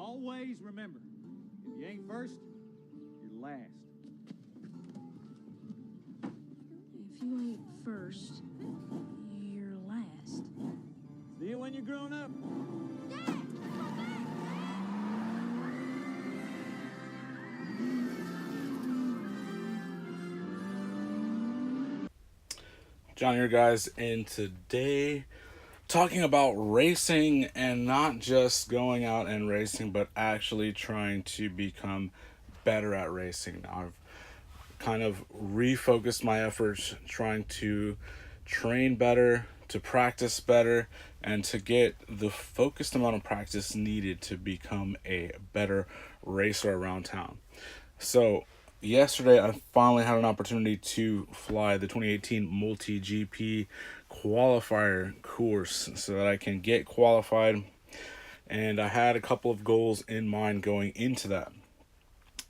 Always remember, if you ain't first, you're last. If you ain't first, you're last. See you when you're grown up. John here, guys, and today talking about racing, and not just going out and racing, but actually trying to become better at racing. Now, I've kind of refocused my efforts trying to train better, to practice better, and to get the focused amount of practice needed to become a better racer around town. So yesterday, I finally had an opportunity to fly the 2018 MultiGP Qualifier course so that I can get qualified. And I had a couple of goals in mind going into that,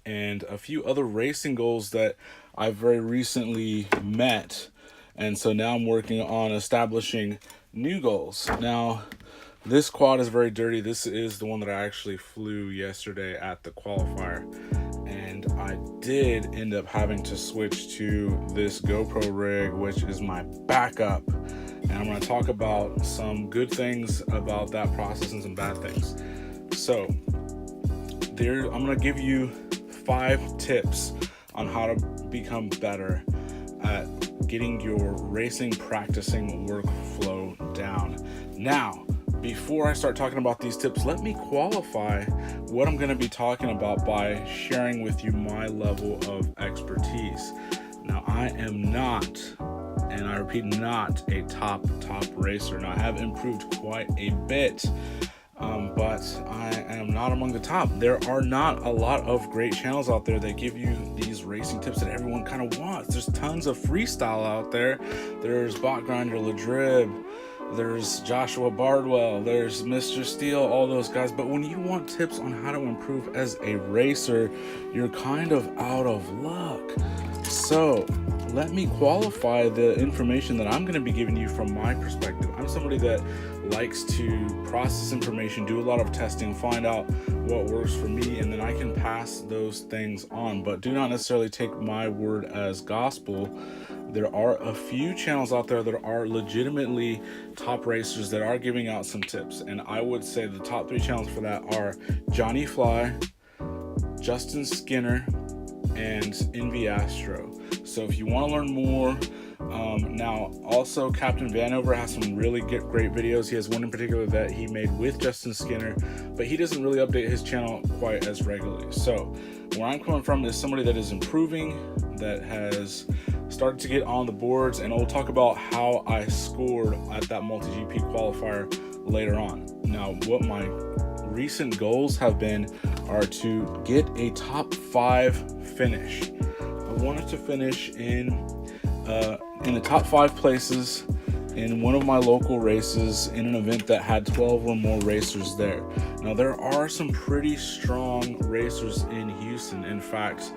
and a few other racing goals that I very recently met. And so now I'm working on establishing new goals. Now, this quad is very dirty. This is the one that I actually flew yesterday at the qualifier. And I did end up having to switch to this GoPro rig, which is my backup. And I'm going to talk about some good things about that process and some bad things. So I'm going to give you 5 tips on how to become better at getting your racing practicing workflow down. Now, before I start talking about these tips, let me qualify what I'm going to be talking about by sharing with you my level of expertise. Now, I am not, and I repeat, not a top racer. Now, I have improved quite a bit, but I am not among the top. There are not a lot of great channels out there that give you these racing tips that everyone kind of wants. There's tons of freestyle out there. There's Bot Grinder, Ladrib, there's Joshua Bardwell, there's Mr. Steele, all those guys. But when you want tips on how to improve as a racer, you're kind of out of luck. So let me qualify the information that I'm going to be giving you from my perspective. I'm somebody that likes to process information, do a lot of testing, find out what works for me, and then I can pass those things on. But do not necessarily take my word as gospel. There are a few channels out there that are legitimately top racers that are giving out some tips. And I would say the top 3 channels for that are Johnny Fly, Justin Skinner, and Envy Astro. So if you want to learn more, now also Captain Vanover has some really great videos. He has one in particular that he made with Justin Skinner, but he doesn't really update his channel quite as regularly. So where I'm coming from is somebody that is improving, that has started to get on the boards, and we'll talk about how I scored at that MultiGP qualifier later on. Now, what my recent goals have been are to get a top 5 finish. I wanted to finish in the top 5 places in one of my local races in an event that had 12 or more racers there. Now, there are some pretty strong racers in Houston. In fact,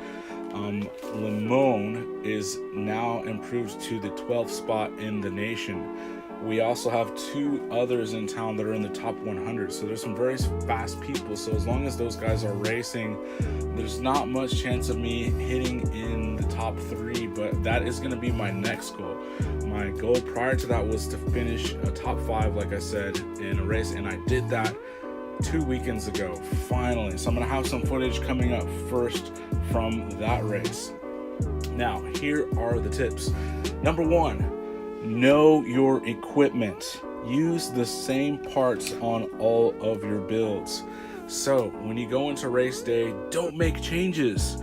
Limon is now improved to the 12th spot in the nation. We also have 2 others in town that are in the top 100. So there's some very fast people. So as long as those guys are racing, there's not much chance of me hitting in the top 3, but that is going to be my next goal. My goal prior to that was to finish a top 5, like I said, in a race, and I did that 2 weekends ago, finally. So I'm going to have some footage coming up first from that race. Now, here are the tips. Number 1, know your equipment. Use the same parts on all of your builds. So when you go into race day, don't make changes.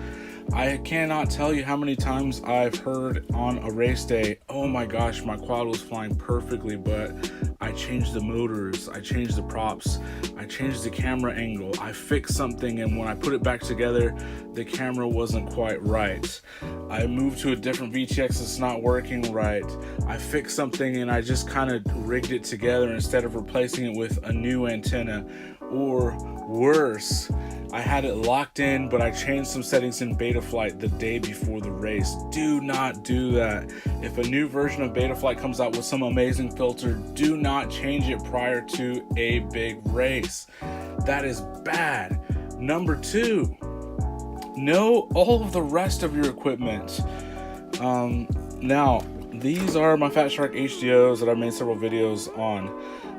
I cannot tell you how many times I've heard on a race day, oh my gosh, my quad was flying perfectly, but I changed the motors, I changed the props, I changed the camera angle, I fixed something, and when I put it back together, the camera wasn't quite right. I moved to a different VTX, it's not working right. I fixed something and I just kind of rigged it together instead of replacing it with a new antenna. Or worse, I had it locked in, but I changed some settings in Betaflight the day before the race. Do not do that. If a new version of Betaflight comes out with some amazing filter, do not change it prior to a big race. That is bad. Number 2, know all of the rest of your equipment. Now, these are my Fat Shark HDOs that I've made several videos on.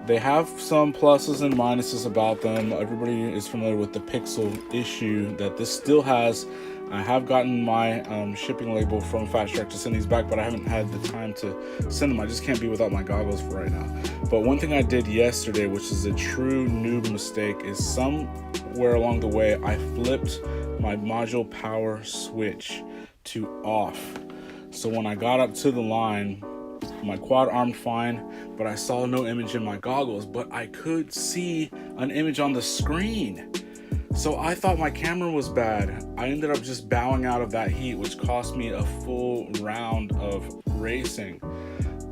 They have some pluses and minuses about them. Everybody is familiar with the pixel issue that this still has. I have gotten my shipping label from Fat Shark to send these back, but I haven't had the time to send them. I just can't be without my goggles for right now. But one thing I did yesterday, which is a true noob mistake, is somewhere along the way I flipped my module power switch to off. So when I got up to the line, my quad armed fine, but I saw no image in my goggles, but I could see an image on the screen. So I thought my camera was bad. I ended up just bowing out of that heat, which cost me a full round of racing.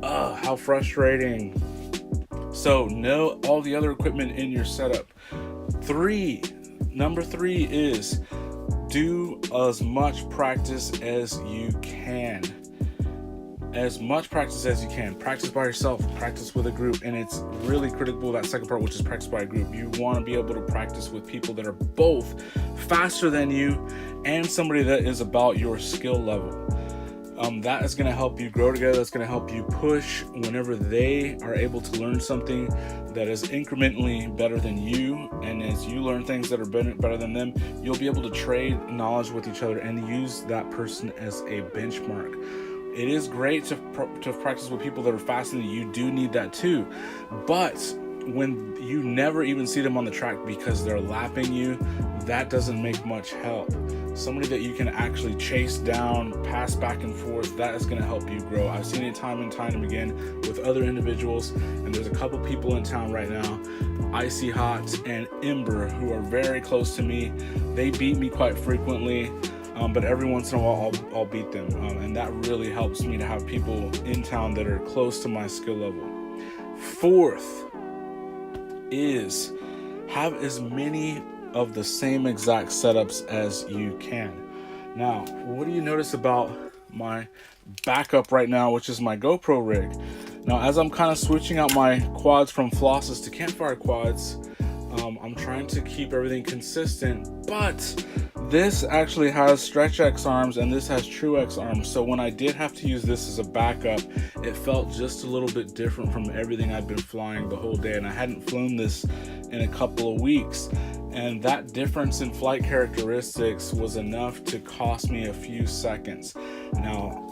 How frustrating. So know all the other equipment in your setup. Number 3 is do as much practice as you can. As much practice as you can. Practice by yourself, practice with a group, and it's really critical, that second part, which is practice by a group. You want to be able to practice with people that are both faster than you and somebody that is about your skill level. That is going to help you grow together. That's going to help you push whenever they are able to learn something that is incrementally better than you, and as you learn things that are better than them, you'll be able to trade knowledge with each other and use that person as a benchmark. It is great to practice with people that are faster than you. You do need that too, but when you never even see them on the track because they're lapping you, that doesn't make much help. Somebody that you can actually chase down, pass back and forth, that is going to help you grow. I've seen it time and time again with other individuals, and there's a couple people in town right now, Icy Hot and Ember, who are very close to me. They beat me quite frequently. But every once in a while I'll beat them, and that really helps me to have people in town that are close to my skill level. 4th is have as many of the same exact setups as you can. Now, what do you notice about my backup right now, which is my GoPro rig? Now, as I'm kind of switching out my quads from flosses to campfire quads, I'm trying to keep everything consistent, but this actually has stretch X arms and this has true X arms. So when I did have to use this as a backup, it felt just a little bit different from everything I'd been flying the whole day. And I hadn't flown this in a couple of weeks. And that difference in flight characteristics was enough to cost me a few seconds. Now,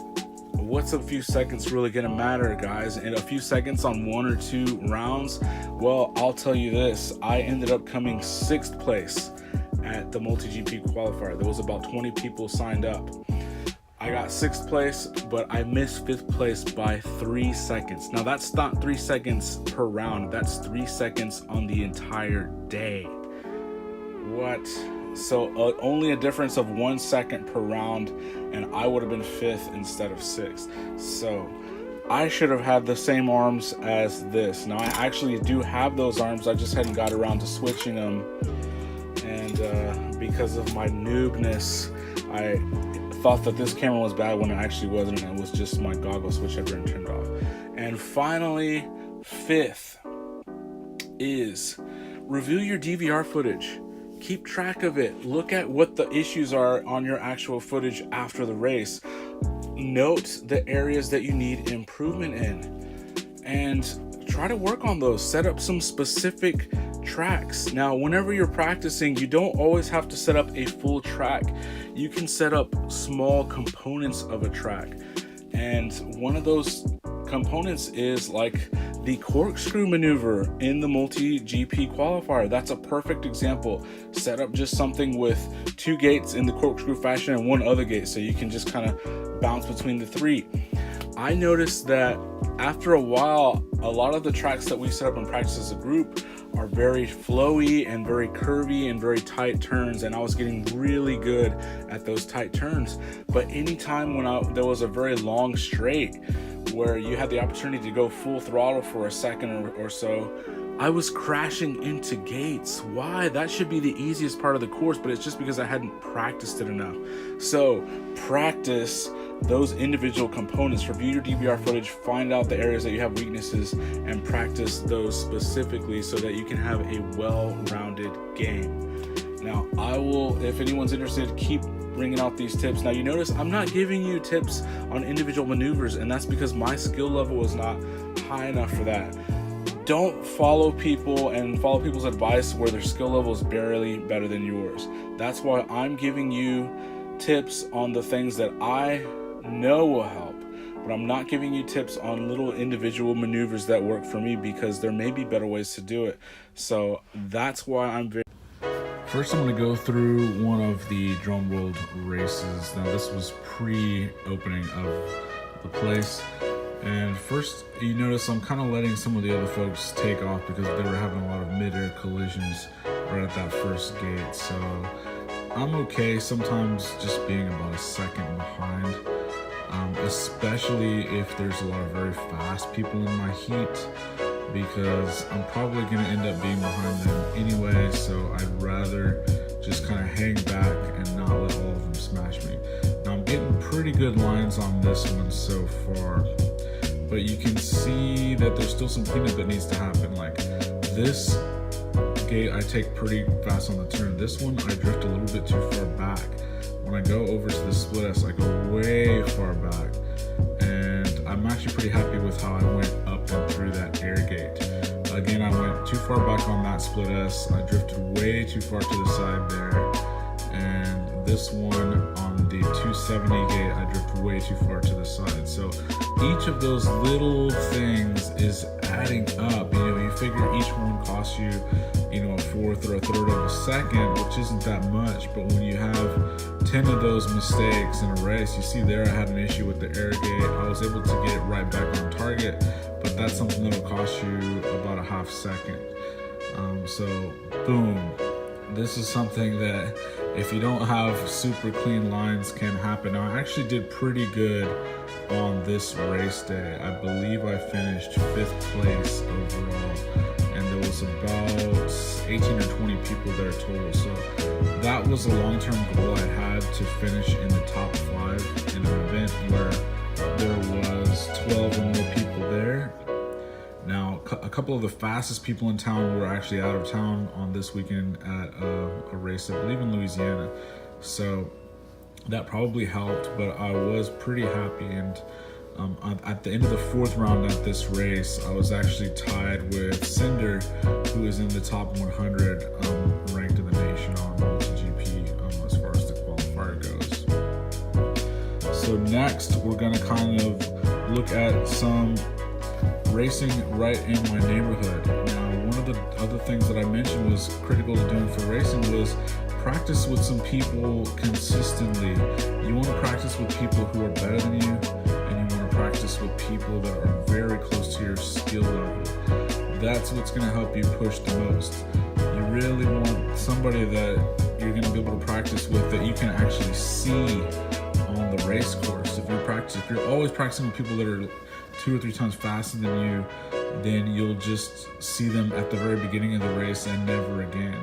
what's a few seconds really gonna matter, guys? And a few seconds on 1 or 2 rounds? Well, I'll tell you this, I ended up coming 6th place at the MultiGP Qualifier. There was about 20 people signed up. I got 6th place, but I missed 5th place by 3 seconds. Now that's not 3 seconds per round, that's 3 seconds on the entire day. What? So only a difference of 1 second per round, and I would have been 5th instead of 6th. So I should have had the same arms as this. Now I actually do have those arms, I just hadn't got around to switching them. And because of my noobness, I thought that this camera was bad when it actually wasn't, and it was just my goggle switch had been turned off. And finally, 5th is review your DVR footage. Keep track of it. Look at what the issues are on your actual footage after the race. Note the areas that you need improvement in and try to work on those. Set up some specific tracks. Now, whenever you're practicing, you don't always have to set up a full track. You can set up small components of a track. And one of those components is like the corkscrew maneuver in the MultiGP Qualifier. That's a perfect example. Set up just something with 2 gates in the corkscrew fashion and 1 other gate, so you can just kind of bounce between the 3. I noticed that after a while, a lot of the tracks that we set up and practice as a group are very flowy and very curvy and very tight turns, and I was getting really good at those tight turns. But anytime when there was a very long straight where you had the opportunity to go full throttle for a second or so, I was crashing into gates. Why? That should be the easiest part of the course, but it's just because I hadn't practiced it enough. So practice those individual components. Review your DVR footage, find out the areas that you have weaknesses, and practice those specifically so that you can have a well-rounded game. Now, I will, if anyone's interested, keep bringing out these tips. Now, you notice I'm not giving you tips on individual maneuvers, and that's because my skill level is not high enough for that. Don't follow people and follow people's advice where their skill level is barely better than yours. That's why I'm giving you tips on the things that I know will help, but I'm not giving you tips on little individual maneuvers that work for me, because there may be better ways to do it. So that's why I'm very... First, I'm going to go through one of the Drone World races. Now, this was pre-opening of the place. And first, you notice I'm kind of letting some of the other folks take off because they were having a lot of mid-air collisions right at that first gate. So I'm okay sometimes just being about a second behind, especially if there's a lot of very fast people in my heat, because I'm probably going to end up being behind them anyway, so I'd rather just kind of hang back and not let all of them smash me. Now, I'm getting pretty good lines on this one so far, but you can see that there's still some cleanup that needs to happen. Like this gate, I take pretty fast on the turn. This one, I drift a little bit too far back. When I go over to the split S, I go way far back. And I'm actually pretty happy with how I went up and through that air gate. Again, I went too far back on that split S. I drifted way too far to the side there. And this one on the 270 gate, I drifted way too far to the side. So each of those little things is adding up. You know, you figure each one costs you, you know, a fourth or a third of a second, which isn't that much. But when you have 10 of those mistakes in a race, you see there I had an issue with the air gate. I was able to get it right back on target, but that's something that'll cost you about a half second. So boom, this is something that if you don't have super clean lines can happen. Now, I actually did pretty good on this race day. I believe I finished 5th place overall, and there was about 18 or 20 people there total. So that was a long-term goal I had, to finish in the top 5 in an event where there was 12 or more people there. Now, a couple of the fastest people in town were actually out of town on this weekend at a race, I believe in Louisiana. So that probably helped, but I was pretty happy. And at the end of the 4th round at this race, I was actually tied with Cinder, who is in the top 100 ranked in the nation on MultiGP as far as the qualifier goes. So next, we're going to kind of look at some racing right in my neighborhood. Now, one of the other things that I mentioned was critical to doing for racing was practice with some people consistently. You want to practice with people who are better than you, and you want to practice with people that are very close to your skill level. That's what's going to help you push the most. You really want somebody that you're going to be able to practice with that you can actually see on the race course. If you're always practicing with people that are 2 or 3 times faster than you, then you'll just see them at the very beginning of the race and never again.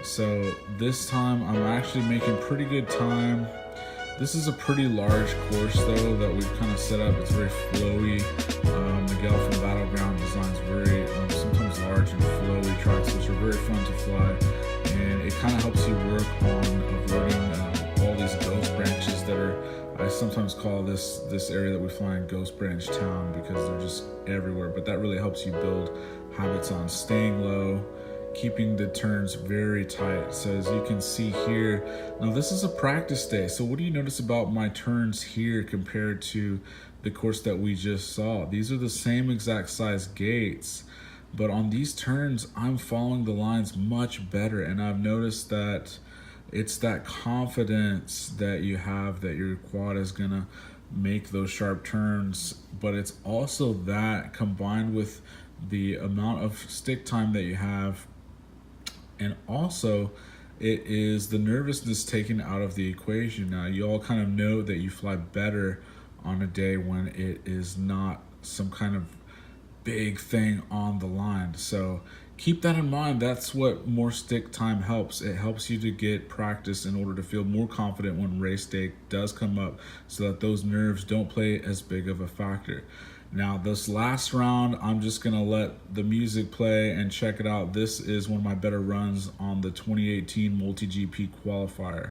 So this time I'm actually making pretty good time. This is a pretty large course though that we've kind of set up. It's very flowy. Miguel from Battleground designs very sometimes large and flowy tracks, which are very fun to fly, and it kind of helps you work on avoiding all these ghost branches that are, I sometimes call this area that we fly in Ghost Branch Town, because they're just everywhere. But that really helps you build habits on staying low, keeping the turns very tight. So as you can see here, now this is a practice day. So what do you notice about my turns here compared to the course that we just saw? These are the same exact size gates, but on these turns, I'm following the lines much better. And I've noticed that it's that confidence that you have that your quad is gonna make those sharp turns, but it's also that combined with the amount of stick time that you have, and also it is the nervousness taken out of the equation. Now, you all kind of know that you fly better on a day when it is not some kind of big thing on the line. So keep that in mind. That's what more stick time helps. It helps you to get practice in order to feel more confident when race day does come up, so that those nerves don't play as big of a factor. Now this last round, I'm just gonna let the music play and check it out. This is one of my better runs on the 2018 MultiGP Qualifier.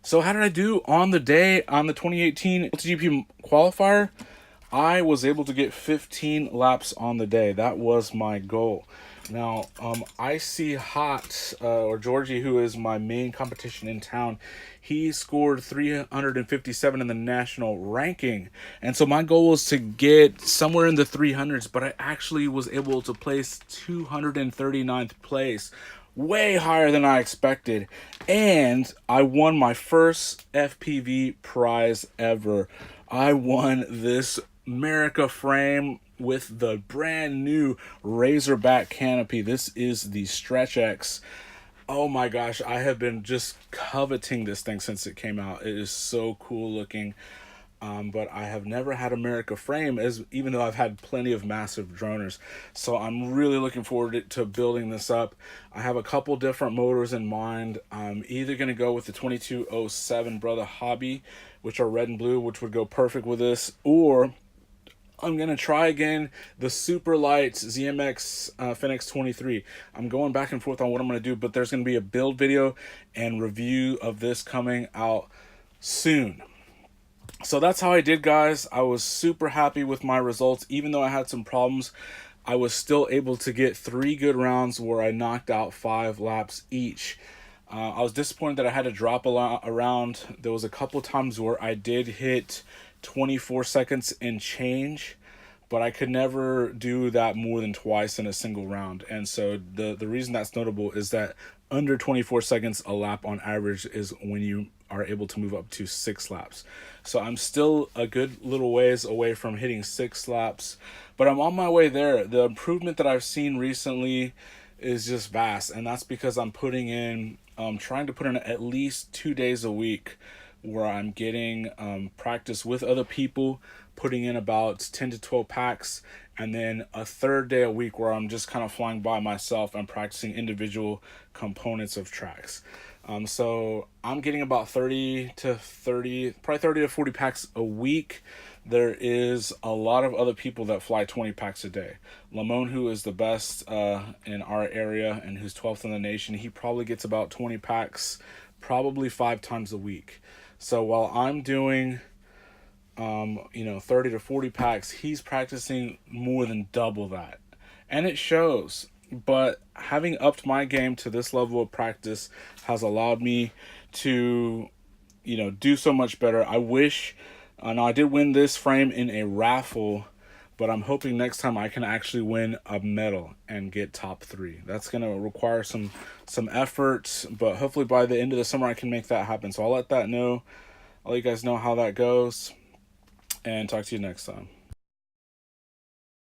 So how did I do on the day on the 2018 MultiGP Qualifier? I was able to get 15 laps on the day. That was my goal. Now, Icy Hot, or Georgie, who is my main competition in town, he scored 357 in the national ranking. And so my goal was to get somewhere in the 300s, but I actually was able to place 239th place. Way higher than I expected. And I won my first FPV prize ever. I won this America frame with the brand new Razorback canopy. This is the Stretch X. Oh my gosh, I have been just coveting this thing since it came out. It is so cool looking. But I have never had America frame, even though I've had plenty of massive droners. So I'm really looking forward to building this up. I have a couple different motors in mind. I'm either going to go with the 2207 Brother Hobby, which are red and blue, which would go perfect with this, or I'm going to try again the Super Lights ZMX Fenix 23. I'm going back and forth on what I'm going to do, but there's going to be a build video and review of this coming out soon. So that's how I did, guys. I was super happy with my results. Even though I had some problems, I was still able to get 3 good rounds where I knocked out 5 laps each. I was disappointed that I had to drop a round. There was a couple times where I did hit 24 seconds and change, but I could never do that more than twice in a single round. And so the reason that's notable is that under 24 seconds a lap on average is when you are able to move up to 6 laps. So I'm still a good little ways away from hitting 6 laps, but I'm on my way there. The improvement that I've seen recently is just vast, and that's because I'm putting in, trying to put in at least 2 days a week where I'm getting practice with other people, putting in about 10 to 12 packs, and then a third day a week where I'm just kind of flying by myself and practicing individual components of tracks. So I'm getting about 30 to 40 packs a week. There is a lot of other people that fly 20 packs a day. Lamone, who is the best in our area and who's 12th in the nation, he probably gets about 20 packs probably 5 times a week. So while I'm doing 30 to 40 packs, he's practicing more than double that. And it shows. But having upped my game to this level of practice has allowed me to, do so much better. I wish, now I did win this frame in a raffle, but I'm hoping next time I can actually win a medal and get top 3. That's going to require some effort, but hopefully by the end of the summer I can make that happen. So I'll let you guys know how that goes, and talk to you next time.